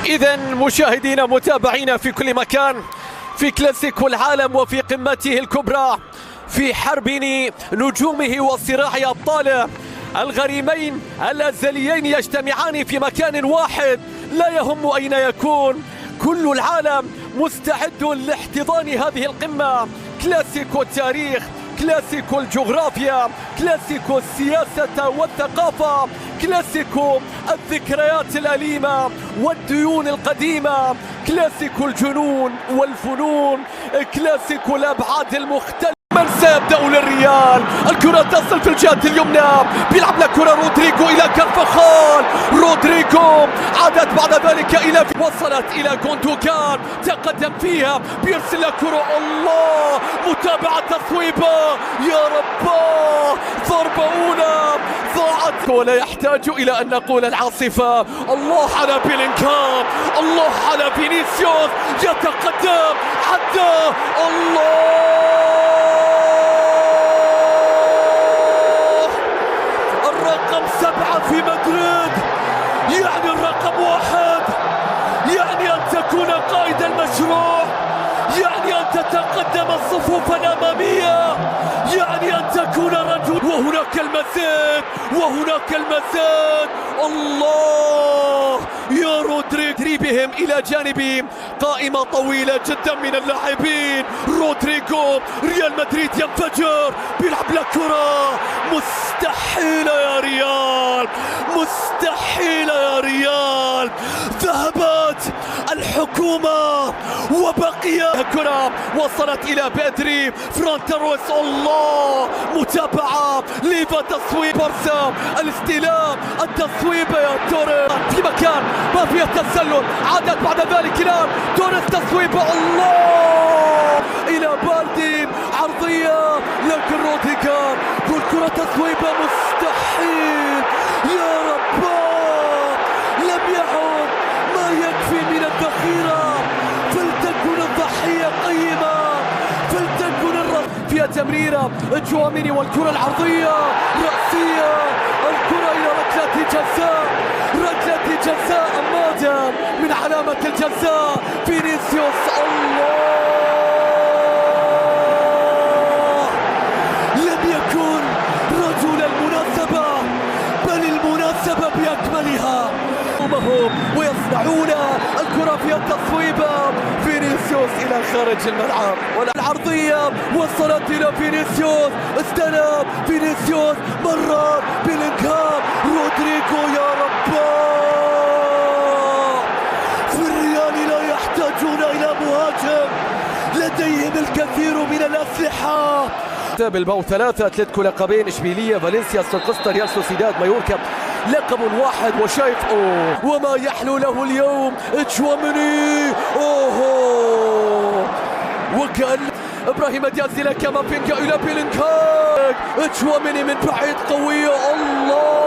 إذا مشاهدينا متابعينا في كل مكان، في كلاسيكو العالم وفي قمته الكبرى، في حرب نجومه وصراع أبطاله، الغريمين الأزليين يجتمعان في مكان واحد لا يهم أين يكون. كل العالم مستعد لاحتضان هذه القمة. كلاسيكو التاريخ، كلاسيكو الجغرافيا، كلاسيكو السياسة والثقافة، كلاسيكو الذكريات الأليمة والديون القديمة، كلاسيكو الجنون والفنون، كلاسيكو الأبعاد المختلفة. من سيبدأ للريال؟ الكرة تصل في الجهة اليمنى، بيلعب لك كرة رودريجو إلى كارفاخال، رودريجو عادت بعد ذلك إلى وصلت إلى جوندوغان، تقدم فيها، بيرسل لك كرة، الله، متابعة تصويبة، يا رباه، ضربة أولى ضاعت ولا يحتاج إلى أن نقول العاصفة. الله على بيلينغهام، الله على فينيسيوس، يتقدم حتى الله، الرقم 7 في مدريد، يعني الرقم 1، يعني أن تكون قائد المشروع، يعني أن تتقدم الصفوف الأمامية، يعني أن تكون رجل. وهناك المزيد وهناك المزيد، الله يا رودريجو بهم إلى جانبي، قائمة طويلة جدا من اللاعبين. رودريجو، ريال مدريد ينفجر، بيلعب لك كرة مستحيلة يا ريال، مستحيلة يا ريال، ذهبت الحكومة وبقي كرة وصلت إلى بيدري، فران ترويس، الله، متابعة، ليفا، تصويب، بارسا، الاستلام، التصويب يا توريس في مكان ما فيه التسلل، عادت بعد ذلك إلى توريس، تصويب، الله، إلى بالدي، عرضية، لكن روديجر، والكرة تصويبة مستحيل، يا رباه، لم يعد ما يكفي من الذخيرة، فلتكن الضحية قيمة، فلتكن فيها تمريرة تشواميني، والكرة العرضية رأسية، الكرة إلى ركلة جزاء، ركلة جزاء مادة من علامة الجزاء، فينيسيوس، الله، لم يكن رجل المناسبة بل المناسبة بأكملها، ويصنعون الكرة في التصويبة، فينيسيوس إلى خارج الملعب، والعرضية وصلت إلى فينيسيوس، استلم فينيسيوس، مرر بيلينغهام، رودريجو، يا رباه، في الريال لا يحتاجون إلى مهاجم، لديهم الكثير من الأسلحة. بالباو 3 أتلتيكو لقبين، إشبيلية، فالنسيا، سلقسطة، ريال سوسيداد، مايوركا لقب واحد، وشايف وما يحلو له اليوم تشواميني، وكأن إبراهيم دياز إلى كامافينجا إلى بيلينغهام، تشواميني من بعيد قوية، الله،